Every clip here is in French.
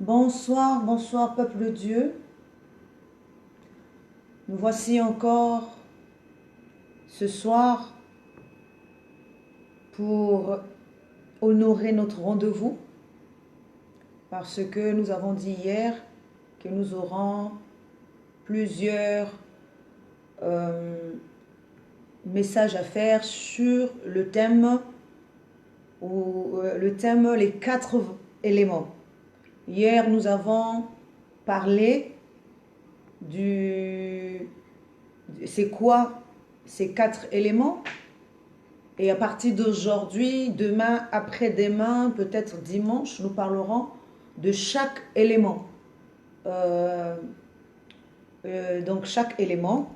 Bonsoir, bonsoir peuple de Dieu. Nous voici encore ce soir pour honorer notre rendez-vous parce que nous avons dit hier que nous aurons plusieurs messages à faire sur le thème les 4 éléments. Hier nous avons parlé c'est quoi ces 4 éléments, et à partir d'aujourd'hui, demain, après-demain, peut-être dimanche, nous parlerons de chaque élément. Donc chaque élément,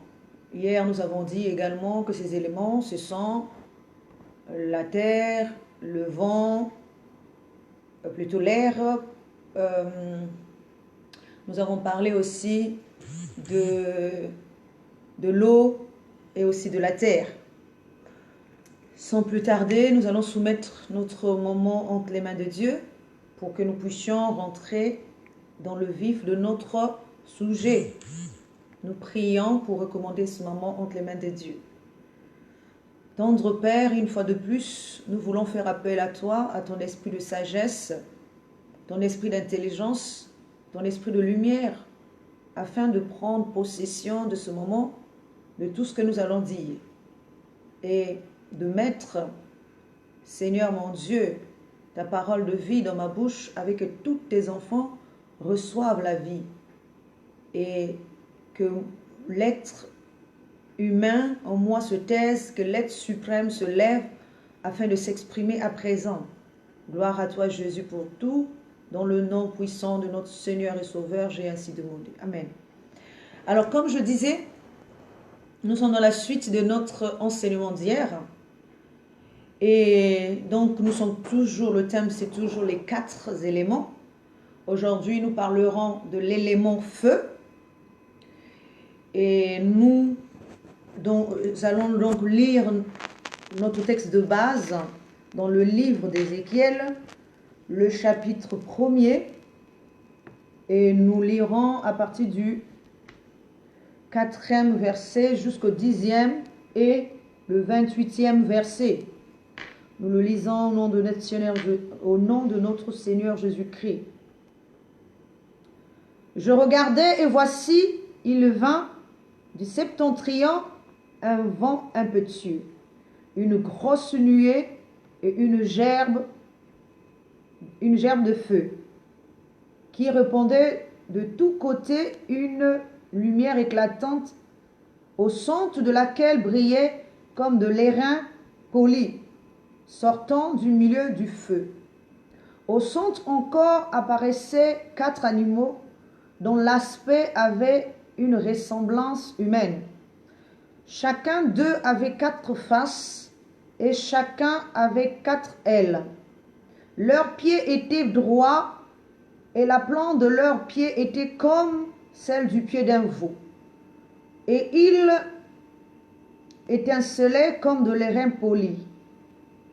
hier nous avons dit également que ces éléments, ce sont la terre, le vent, plutôt l'air. Nous avons parlé aussi de l'eau et aussi de la terre. Sans plus tarder, nous allons soumettre notre moment entre les mains de Dieu pour que nous puissions rentrer dans le vif de notre sujet. Nous prions pour recommander ce moment entre les mains de Dieu. Tendre Père, une fois de plus, nous voulons faire appel à toi, à ton esprit de sagesse, ton esprit d'intelligence, ton esprit de lumière, afin de prendre possession de ce moment, de tout ce que nous allons dire, et de mettre, Seigneur mon Dieu, ta parole de vie dans ma bouche, avec que tous tes enfants reçoivent la vie, et que l'être humain en moi se taise, que l'être suprême se lève afin de s'exprimer à présent. Gloire à toi Jésus pour tout, dans le nom puissant de notre Seigneur et Sauveur, j'ai ainsi demandé. Amen. Alors comme je disais, nous sommes dans la suite de notre enseignement d'hier. Et donc nous sommes toujours, le thème c'est toujours les 4 éléments. Aujourd'hui nous parlerons de l'élément feu. Et nous allons donc lire notre texte de base dans le livre d'Ézéchiel, le chapitre 1er. Et nous lirons à partir du 4e verset jusqu'au 10e et le 28e verset. Nous le lisons au nom de notre Seigneur Jésus-Christ. Je regardais et voici, il vint du septentrion un vent impétueux, une grosse nuée et une gerbe de feu, qui répandait de tous côtés une lumière éclatante, au centre de laquelle brillait comme de l'airain poli, sortant du milieu du feu. Au centre encore apparaissaient 4 animaux dont l'aspect avait une ressemblance humaine. Chacun d'eux avait 4 faces et chacun avait 4 ailes. Leurs pieds étaient droits et la plante de leurs pieds était comme celle du pied d'un veau. Et ils étincelaient comme de l'airain poli.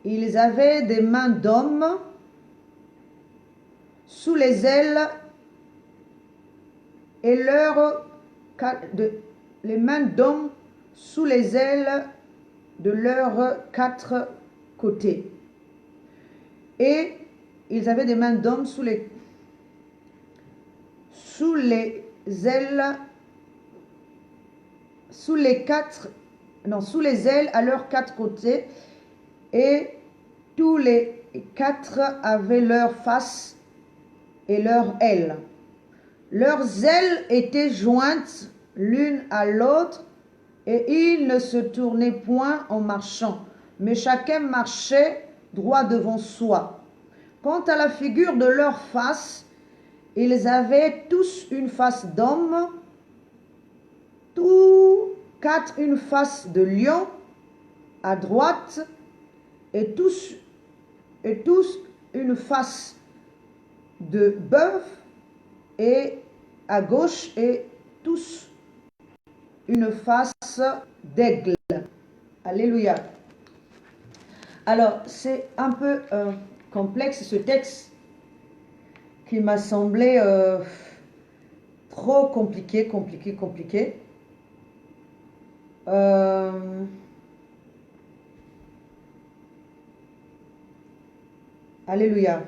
Ils avaient des mains d'hommes sous les ailes et les mains d'hommes sous les ailes de leurs 4 côtés. Et ils avaient des mains d'hommes sous les ailes à leurs 4 côtés, et tous les 4 avaient leurs faces et leurs ailes. Leurs ailes étaient jointes l'une à l'autre, et ils ne se tournaient point en marchant, mais chacun marchait droit devant soi. Quant à la figure de leur face, ils avaient tous une face d'homme, tous 4 une face de lion à droite, et tous une face de bœuf et à gauche, et tous une face d'aigle. Alléluia. Alors, c'est un peu complexe ce texte, qui m'a semblé trop compliqué. Alléluia.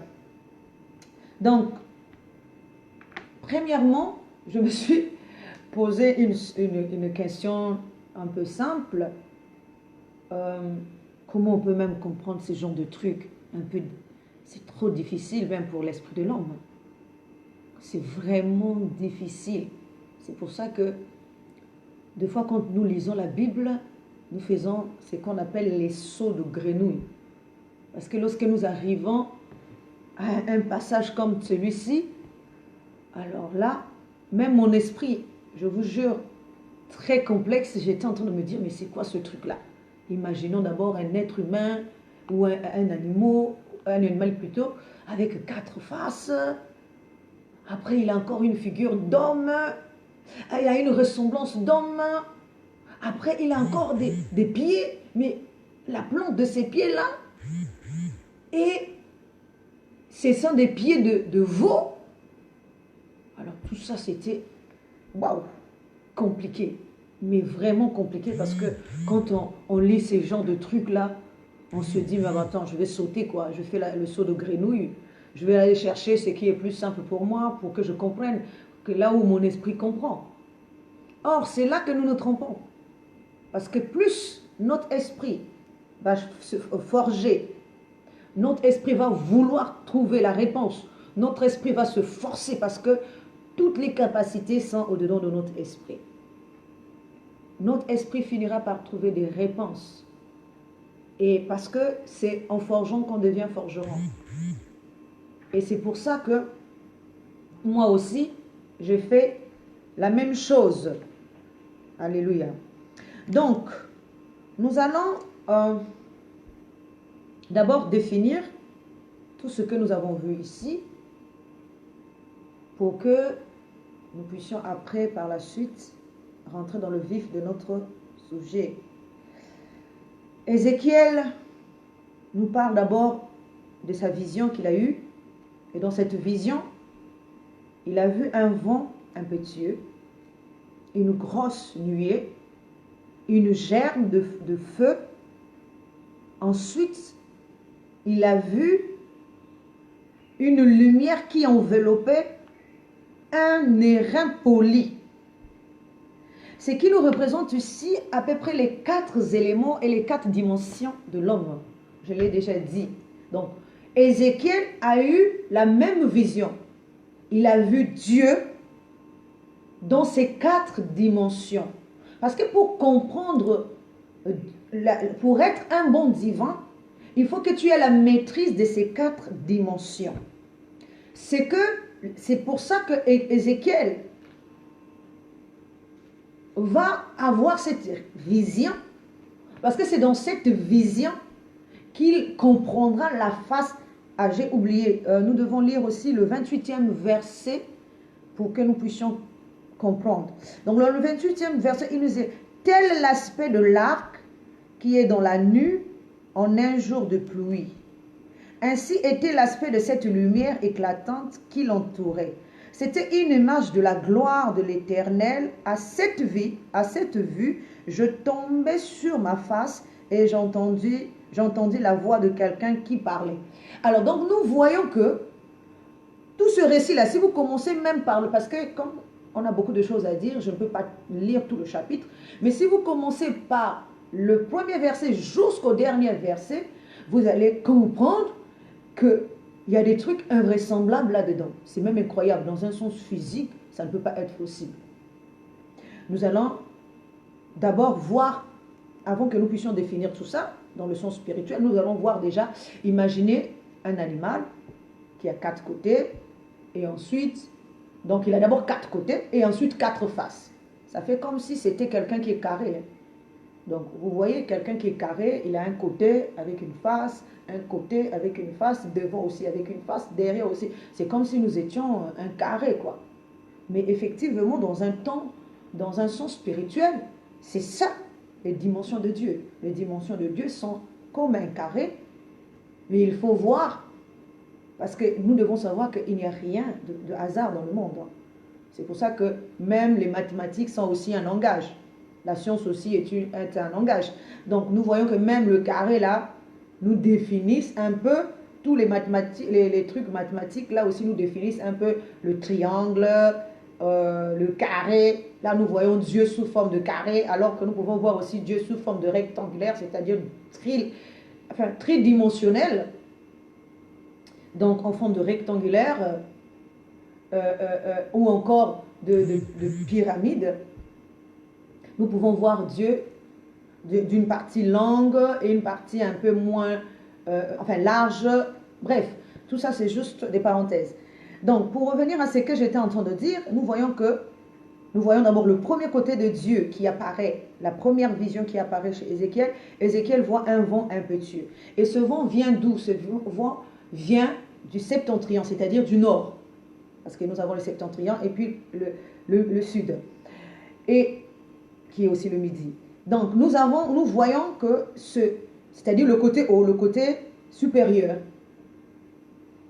Donc, premièrement, je me suis posé une question un peu simple. Comment on peut même comprendre ce genre de trucs c'est trop difficile même pour l'esprit de l'homme. C'est vraiment difficile. C'est pour ça que des fois quand nous lisons la Bible, nous faisons ce qu'on appelle les sauts de grenouille. Parce que lorsque nous arrivons à un passage comme celui-ci, alors là, même mon esprit, je vous jure, très complexe, j'étais en train de me dire, mais c'est quoi ce truc-là? Imaginons d'abord un être humain ou un animal plutôt, avec 4 faces. Après, il a encore une figure d'homme. Il a une ressemblance d'homme. Après, il a encore des pieds, mais la plante de ces pieds-là, et ce sont des pieds de veau. Alors tout ça, c'était, waouh, compliqué. Mais vraiment compliqué parce que quand on lit ces genres de trucs-là, on se dit, mais attends, je vais sauter quoi. Je fais le saut de grenouille. Je vais aller chercher ce qui est plus simple pour moi, pour que je comprenne, que là où mon esprit comprend. Or, c'est là que nous nous trompons. Parce que plus notre esprit va se forger, notre esprit va vouloir trouver la réponse, notre esprit va se forcer parce que toutes les capacités sont au-dedans de notre esprit. Notre esprit finira par trouver des réponses. Et parce que c'est en forgeant qu'on devient forgeron. Et c'est pour ça que moi aussi, j'ai fait la même chose. Alléluia. Donc, nous allons d'abord définir tout ce que nous avons vu ici pour que nous puissions après, par la suite, rentrer dans le vif de notre sujet. Ézéchiel nous parle d'abord de sa vision qu'il a eue. Et dans cette vision, il a vu un vent impétueux, une grosse nuée, une germe de feu. Ensuite, il a vu une lumière qui enveloppait un airain poli. Ce qui nous représente ici à peu près les 4 éléments et les 4 dimensions de l'homme. Je l'ai déjà dit. Donc, Ézéchiel a eu la même vision. Il a vu Dieu dans ces 4 dimensions. Parce que pour comprendre, pour être un bon divin, il faut que tu aies la maîtrise de ces 4 dimensions. C'est pour ça que Ézéchiel va avoir cette vision, parce que c'est dans cette vision qu'il comprendra la face. Ah, j'ai oublié, nous devons lire aussi le 28e verset pour que nous puissions comprendre. Donc dans le 28e verset, il nous dit, tel l'aspect de l'arc qui est dans la nue en un jour de pluie. Ainsi était l'aspect de cette lumière éclatante qui l'entourait. C'était une image de la gloire de l'Éternel. À cette vue, je tombais sur ma face et j'entendis la voix de quelqu'un qui parlait. Alors donc nous voyons que tout ce récit-là, si vous commencez même par parce que comme on a beaucoup de choses à dire, je ne peux pas lire tout le chapitre, mais si vous commencez par le premier verset jusqu'au dernier verset, vous allez comprendre qu'il y a des trucs invraisemblables là-dedans. C'est même incroyable. Dans un sens physique, ça ne peut pas être possible. Nous allons d'abord voir, avant que nous puissions définir tout ça, dans le sens spirituel, nous allons voir déjà, imaginer un animal qui a 4 côtés, et ensuite, donc il a d'abord 4 côtés, et ensuite 4 faces. Ça fait comme si c'était quelqu'un qui est carré. Donc, vous voyez, quelqu'un qui est carré, il a un côté avec une face, un côté avec une face, devant aussi avec une face, derrière aussi. C'est comme si nous étions un carré, quoi. Mais effectivement, dans un sens spirituel, c'est ça, les dimensions de Dieu. Les dimensions de Dieu sont comme un carré, mais il faut voir Parce que nous devons savoir qu'il n'y a rien de hasard dans le monde. C'est pour ça que même les mathématiques sont aussi un langage. La science aussi est un langage. Donc nous voyons que même le carré là nous définissent un peu tous les mathématiques, les trucs mathématiques là aussi nous définissent un peu le triangle, le carré. Là nous voyons Dieu sous forme de carré, alors que nous pouvons voir aussi Dieu sous forme de rectangulaire, c'est-à-dire tridimensionnel. Donc en forme de rectangulaire ou encore de pyramide. Nous pouvons voir Dieu d'une partie longue et une partie un peu moins, large. Bref, tout ça c'est juste des parenthèses. Donc pour revenir à ce que j'étais en train de dire, nous voyons d'abord le premier côté de Dieu qui apparaît, la première vision qui apparaît chez Ézéchiel. Ézéchiel voit un vent impétueux. Et ce vent vient d'où? Ce vent vient du septentrion, c'est-à-dire du nord. Parce que nous avons le septentrion et puis le sud. Et qui est aussi le midi. Donc nous voyons que c'est-à-dire le côté haut, le côté supérieur.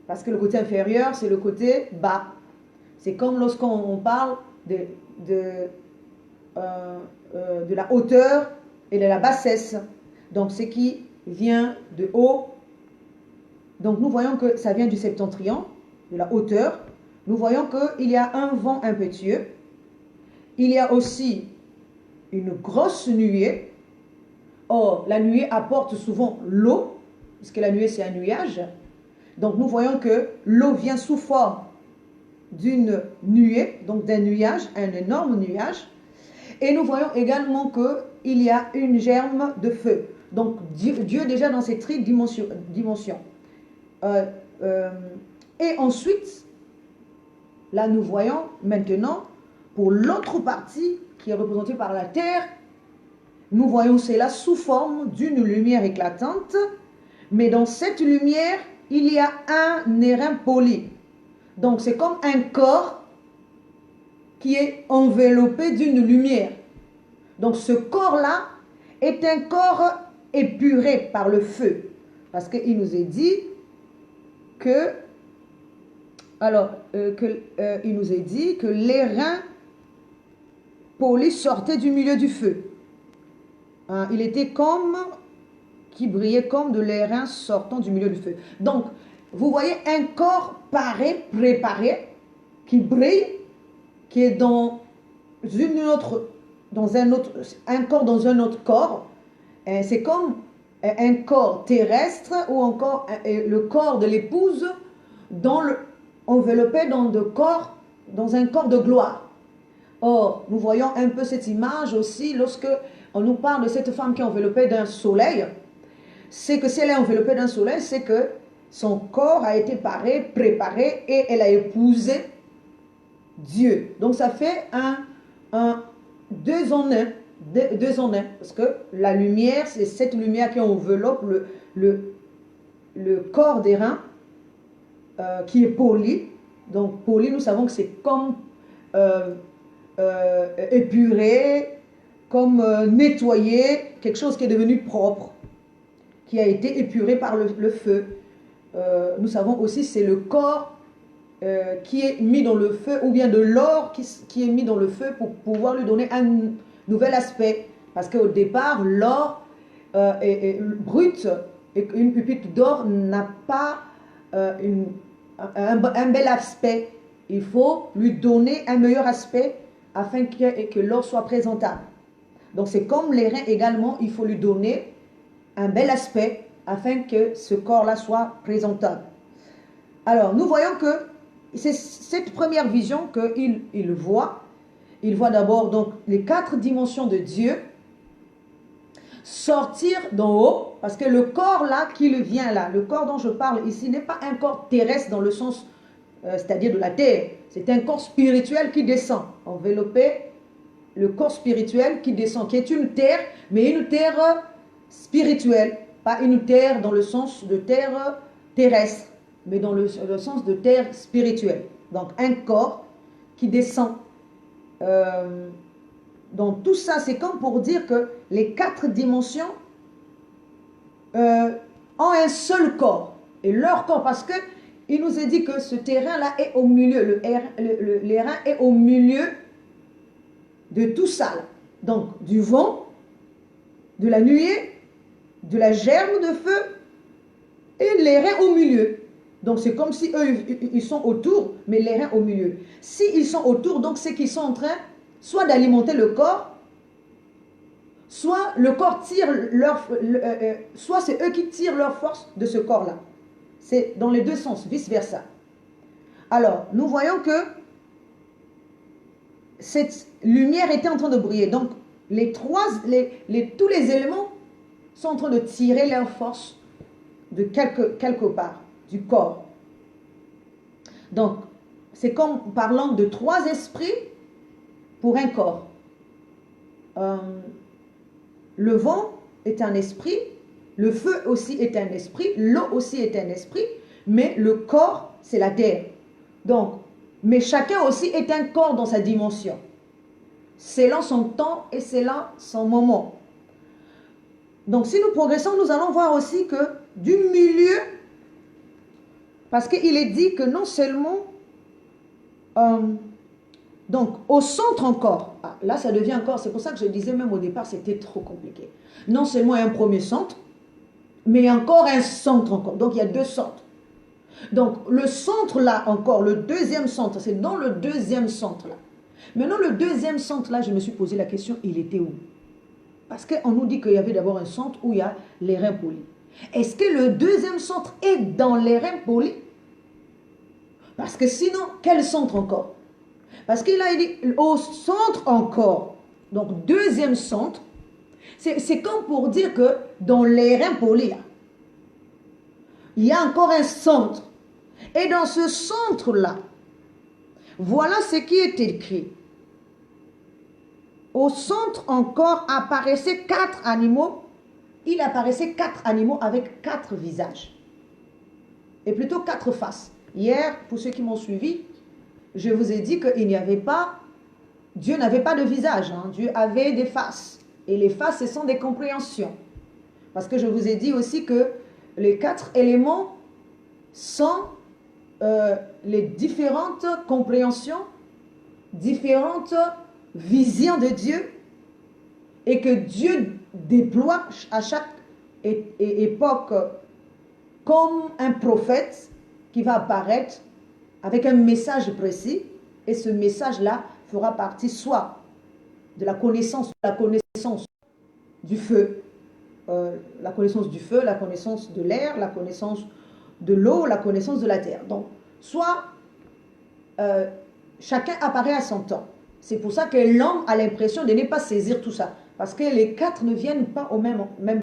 Parce que le côté inférieur, c'est le côté bas. C'est comme lorsqu'on parle de la hauteur et de la bassesse. Donc ce qui vient de haut. Donc nous voyons que ça vient du septentrion, de la hauteur. Nous voyons qu'il y a un vent impétueux. Il y a aussi une grosse nuée. Or, la nuée apporte souvent l'eau, puisque la nuée c'est un nuage. Donc nous voyons que l'eau vient sous forme d'une nuée, donc d'un nuage, un énorme nuage. Et nous voyons également qu'il y a une germe de feu. Donc Dieu déjà dans ces tridimensions. Et ensuite, là nous voyons maintenant, pour l'autre partie qui est représentée par la terre, nous voyons cela sous forme d'une lumière éclatante, mais dans cette lumière, il y a un airain poli. Donc c'est comme un corps qui est enveloppé d'une lumière. Donc ce corps-là est un corps épuré par le feu. Parce qu'il nous est dit que l'airain poli sortait du milieu du feu. Il était qui brillait comme de l'airain sortant du milieu du feu. Donc, vous voyez un corps préparé, qui brille, qui est dans un corps dans un autre corps. C'est comme un corps terrestre ou encore le corps de l'épouse enveloppé dans un corps de gloire. Or, nous voyons un peu cette image aussi lorsque on nous parle de cette femme qui est enveloppée d'un soleil. C'est que si elle est enveloppée d'un soleil, c'est que son corps a été préparé et elle a épousé Dieu. Donc ça fait deux en un. Parce que la lumière, c'est cette lumière qui enveloppe le corps d'airain qui est poli. Donc poli, nous savons que c'est comme épuré, comme nettoyé, quelque chose qui est devenu propre, qui a été épuré par le feu. Nous savons aussi c'est le corps qui est mis dans le feu, ou bien de l'or qui est mis dans le feu pour pouvoir lui donner un nouvel aspect. Parce qu'au départ, l'or est brut, et une pépite d'or n'a pas un bel aspect. Il faut lui donner un meilleur aspect afin que l'or soit présentable. Donc c'est comme l'airain également, il faut lui donner un bel aspect afin que ce corps-là soit présentable. Alors nous voyons que c'est cette première vision qu'il voit. Il voit d'abord donc les 4 dimensions de Dieu sortir d'en haut, parce que le corps là qu'il vient là, le corps dont je parle ici n'est pas un corps terrestre dans le sens, c'est-à-dire de la terre. C'est un corps spirituel qui descend, enveloppé, le corps spirituel qui descend, qui est une terre, mais une terre spirituelle, pas une terre dans le sens de terre terrestre, mais dans le sens de terre spirituelle. Donc un corps qui descend. Donc tout ça, c'est comme pour dire que les 4 dimensions ont un seul corps. Et leur corps, parce que il nous est dit que ce terrain-là est au milieu, l'airain est au milieu de tout ça. Là. Donc, du vent, de la nuée, de la gerbe de feu et l'airain au milieu. Donc, c'est comme si eux, ils sont autour, mais l'airain au milieu. S'ils sont autour, donc c'est qu'ils sont en train soit d'alimenter le corps, soit le corps tire soit c'est eux qui tirent leur force de ce corps-là. C'est dans les deux sens, vice-versa. Alors, nous voyons que cette lumière était en train de briller. Donc, tous les éléments sont en train de tirer leur force de quelque part, du corps. Donc, c'est comme parlant de 3 esprits pour un corps. Le vent est un esprit, le feu aussi est un esprit, l'eau aussi est un esprit, mais le corps, c'est la terre. Donc, mais chacun aussi est un corps dans sa dimension. C'est là son temps et c'est là son moment. Donc, si nous progressons, nous allons voir aussi que du milieu, parce qu'il est dit que non seulement, donc au centre encore, là ça devient encore, c'est pour ça que je disais même au départ, c'était trop compliqué. Non seulement un premier centre, mais encore un centre encore. Donc, il y a 2 centres. Donc, le centre là encore, le deuxième centre, c'est dans le deuxième centre là. Maintenant, le deuxième centre là, je me suis posé la question, il était où? Parce qu'on nous dit qu'il y avait d'abord un centre où il y a les reins polis. Est-ce que le deuxième centre est dans les reins polis? Parce que sinon, quel centre encore? Parce qu'il a dit au centre encore. Donc, deuxième centre, c'est comme pour dire que dans les reins polis, il y a encore un centre. Et dans ce centre-là, voilà ce qui est écrit. Au centre encore apparaissaient 4 animaux. Il apparaissait 4 animaux avec 4 visages. Et plutôt 4 faces. Hier, pour ceux qui m'ont suivi, je vous ai dit qu'il n'y avait pas, Dieu n'avait pas de visage. Hein. Dieu avait des faces. Et les faces, ce sont des compréhensions. Parce que je vous ai dit aussi que les 4 éléments sont les différentes compréhensions, différentes visions de Dieu, et que Dieu déploie à chaque époque comme un prophète qui va apparaître avec un message précis, et ce message-là fera partie soit de la connaissance du feu, la connaissance du feu, la connaissance de l'air, la connaissance de l'eau, la connaissance de la terre. Donc, soit chacun apparaît à son temps. C'est pour ça que l'homme a l'impression de ne pas saisir tout ça. Parce que les 4 ne viennent pas au même